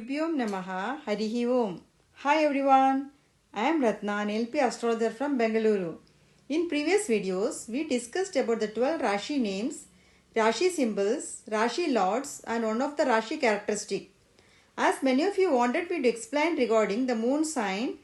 Shubhyom Namaha Harihi Om. Hi everyone, I am Ratna, an LP astrologer from Bengaluru. In previous videos, we discussed about the 12 Rashi names, Rashi symbols, Rashi lords and one of the Rashi characteristic. As many of you wanted me to explain regarding the moon sign,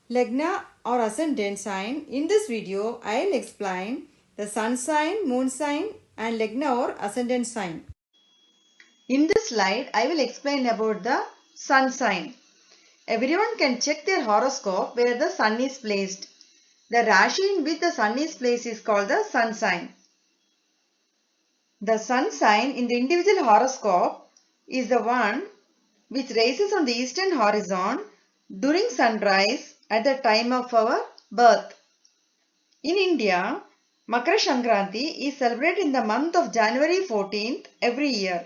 Lagna or ascendant sign, in this video I will explain the sun sign, moon sign and Lagna or ascendant sign. In this slide, I will explain about the sun sign. Everyone can check their horoscope where the sun is placed. The Rashi in which the sun is placed is called the sun sign. The sun sign in the individual horoscope is the one which rises on the eastern horizon during sunrise at the time of our birth. In India, Makara Sankranti is celebrated in the month of January 14th every year.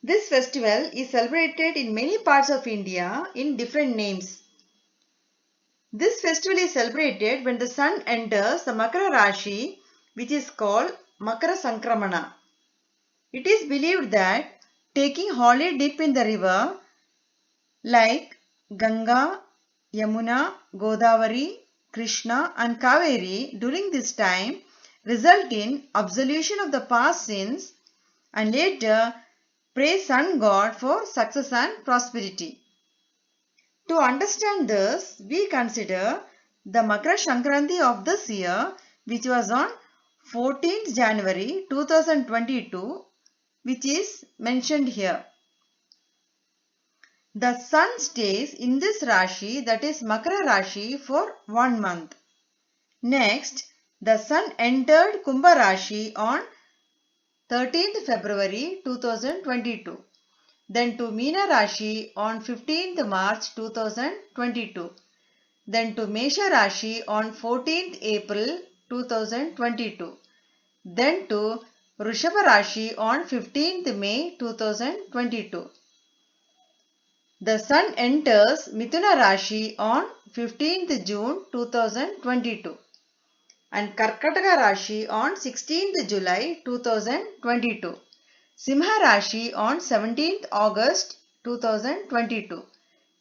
This festival is celebrated in many parts of India in different names. This festival is celebrated when the sun enters the Makara Rashi, which is called Makara Sankramana. It is believed that taking holy dip in the river like Ganga, Yamuna, Godavari, Krishna and Kaveri during this time result in absolution of the past sins and later praise sun god for success and prosperity. To understand this, we consider the Makara Sankranti of this year, which was on 14th January 2022, which is mentioned here. The sun stays in this Rashi, that is Makara Rashi, for 1 month. Next, the sun entered Kumbha Rashi on 13th February 2022. Then to Meena Rashi on 15th March 2022. Then to Mesha Rashi on 14th April 2022. Then to Rishabha Rashi on 15th May 2022. The sun enters Mithuna Rashi on 15th June 2022 and Karkataka Rashi on 16th July 2022. Simha Rashi on 17th August 2022.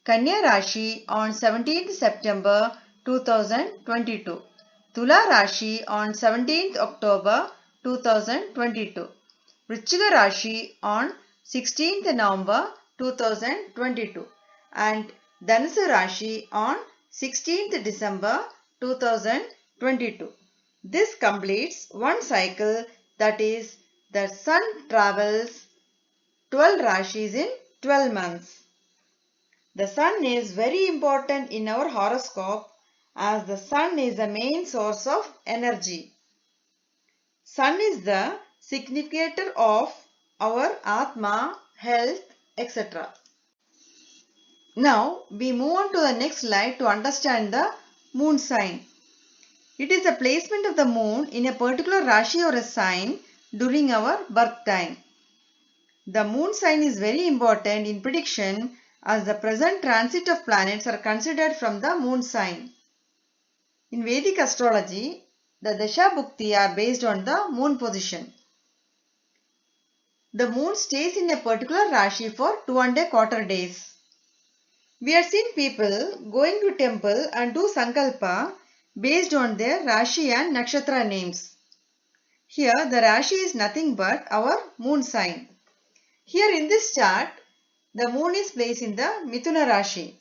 Kanya Rashi on 17th September 2022. Tula Rashi on 17th October 2022. Vrichchiga Rashi on 16th November 2022 and Dhanusu Rashi on 16th December 2022. This completes one cycle, that is, the sun travels 12 Rashis in 12 months. The sun is very important in our horoscope as the sun is the main source of energy. Sun is the significator of our Atma, health, etc. Now we move on to the next slide to understand the moon sign. It is the placement of the moon in a particular Rashi or a sign during our birth time. The moon sign is very important in prediction as the present transit of planets are considered from the moon sign. In Vedic astrology, the Dasha Bhukti are based on the moon position. The moon stays in a particular Rashi for 2¼ days. We have seen people going to temple and do Sankalpa based on their Rashi and Nakshatra names. Here the Rashi is nothing but our moon sign. Here in this chart, the moon is placed in the Mithuna Rashi.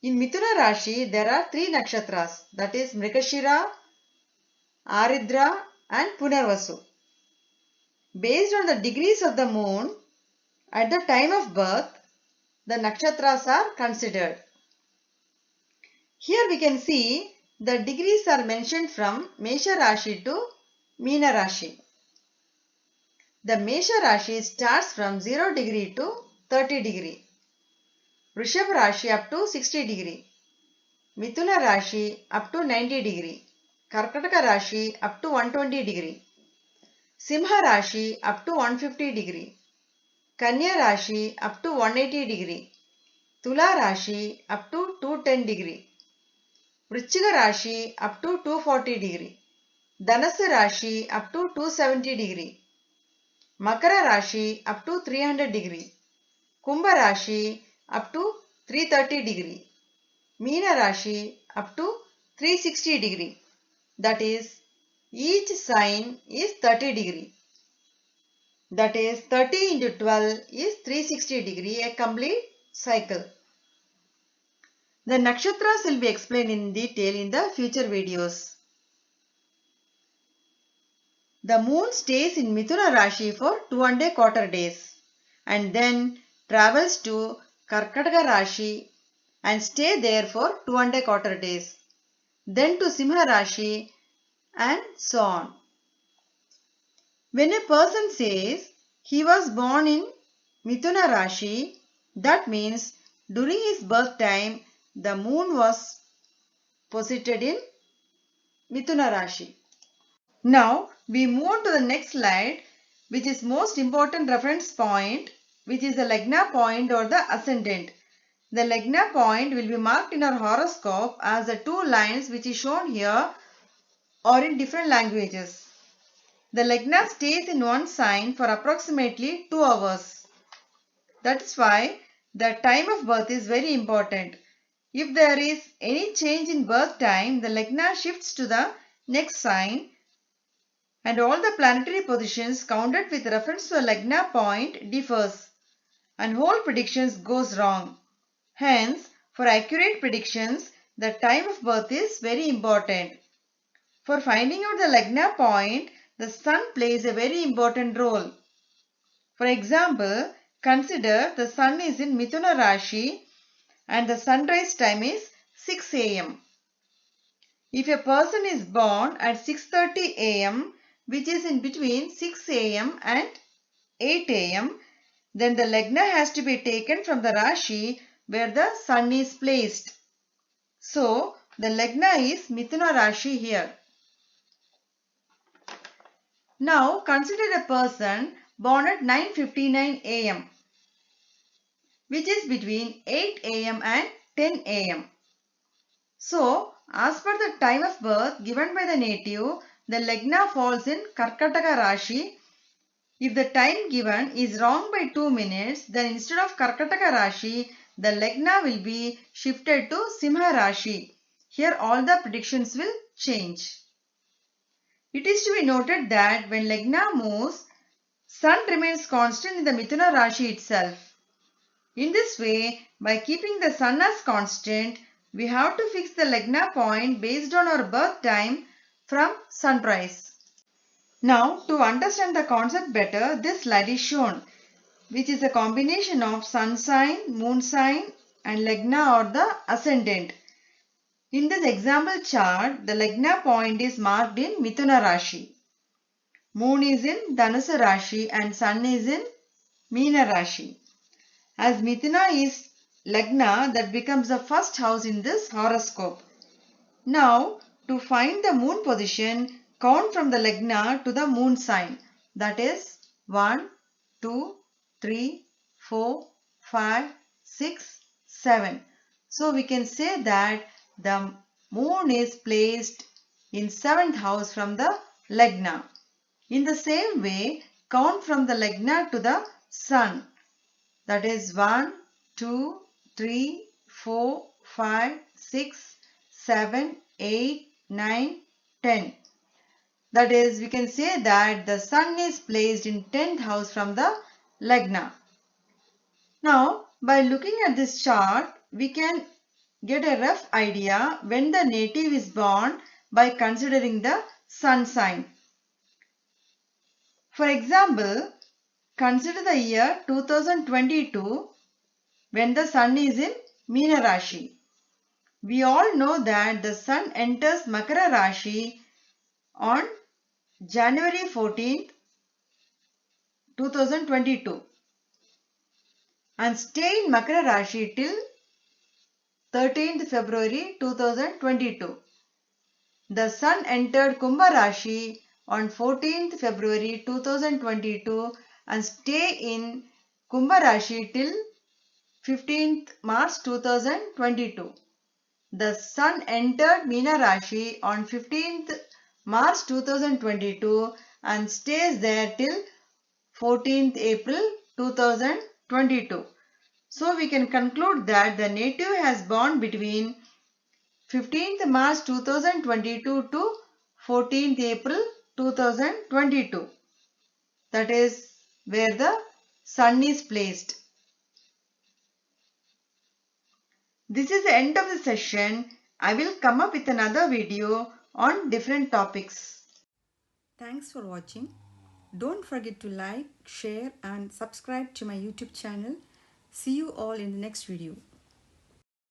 In Mithuna Rashi, there are 3 nakshatras, that is Mrigashira, Aridra and Punarvasu. Based on the degrees of the moon, at the time of birth, the nakshatras are considered. Here we can see the degrees are mentioned from Mesha Rashi to Meena Rashi. The Mesha Rashi starts from 0 degree to 30 degree. Rishabha Rashi up to 60 degree. Mithuna Rashi up to 90 degree. Karkataka Rashi up to 120 degree. Simha Rashi up to 150 degree. Kanya Rashi up to 180 degree. Tula Rashi up to 210 degree. Vrichchiga Rashi up to 240 degree. Dhanusu Rashi up to 270 degree. Makara Rashi up to 300 degree. Kumbha Rashi up to 330 degree. Meena Rashi up to 360 degree. That is, each sign is 30 degree. That is, 30 into 12 is 360 degree, a complete cycle. The nakshatras will be explained in detail in the future videos. The moon stays in Mithuna Rashi for 2¼ days and then travels to Karkataka Rashi and stay there for 2¼ days. Then to Simha Rashi and so on. When a person says he was born in Mithuna Rashi, that means during his birth time the moon was posited in Mithuna Rashi. Now we move on to the next slide, which is most important reference point, which is the Lagna point or the ascendant. The Lagna point will be marked in our horoscope as the two lines which is shown here or in different languages. The Lagna stays in one sign for approximately 2 hours. That is why the time of birth is very important. If there is any change in birth time, the Lagna shifts to the next sign and all the planetary positions counted with reference to a Lagna point differs and whole predictions goes wrong. Hence, for accurate predictions, the time of birth is very important. For finding out the Lagna point, the sun plays a very important role. For example, consider the sun is in Mithuna Rashi and the sunrise time is 6 am. If a person is born at 6:30 am, which is in between 6 am and 8 am, then the Lagna has to be taken from the Rashi where the sun is placed. So, the Lagna is Mithuna Rashi here. Now, consider a person born at 9:59 am, which is between 8 am and 10 am. So, as per the time of birth given by the native, the Lagna falls in Karkataka Rashi. If the time given is wrong by 2 minutes, then instead of Karkataka Rashi, the Lagna will be shifted to Simha Rashi. Here all the predictions will change. It is to be noted that when Lagna moves, Sun remains constant in the Mithuna Rashi itself. In this way, by keeping the Sun as constant, we have to fix the Lagna point based on our birth time from sunrise. Now, to understand the concept better, this slide is shown, which is a combination of sun sign, moon sign and Lagna or the ascendant. In this example chart, the Lagna point is marked in Mithuna Rashi. Moon is in Dhanusa Rashi and Sun is in Meena Rashi. As Mithuna is Lagna, that becomes the first house in this horoscope. Now, to find the moon position, count from the Lagna to the moon sign. That is 1, 2, 3, 4, 5, 6, 7. So, we can say that the moon is placed in 7th house from the Lagna. In the same way, count from the Lagna to the sun. That is 1, 2, 3, 4, 5, 6, 7, 8, 9, 10. That is, we can say that the sun is placed in 10th house from the Lagna. Now, by looking at this chart, we can get a rough idea when the native is born by considering the sun sign. For example, consider the year 2022 when the sun is in Meena Rashi. We all know that the sun enters Makara Rashi on January 14th, 2022 and stay in Makara Rashi till 13th February 2022. The sun entered Kumbha Rashi on 14th February 2022 and stay in Kumbha Rashi till 15th March 2022. The sun entered Meena Rashi on 15th March 2022 and stays there till 14th April 2022. So we can conclude that the native has born between 15th March 2022 to 14th April 2022. That is where the sun is placed. This is the end of the session. I will come up with another video on different topics. Thanks for watching. Don't forget to like, share and subscribe to my YouTube channel. See you all in the next video.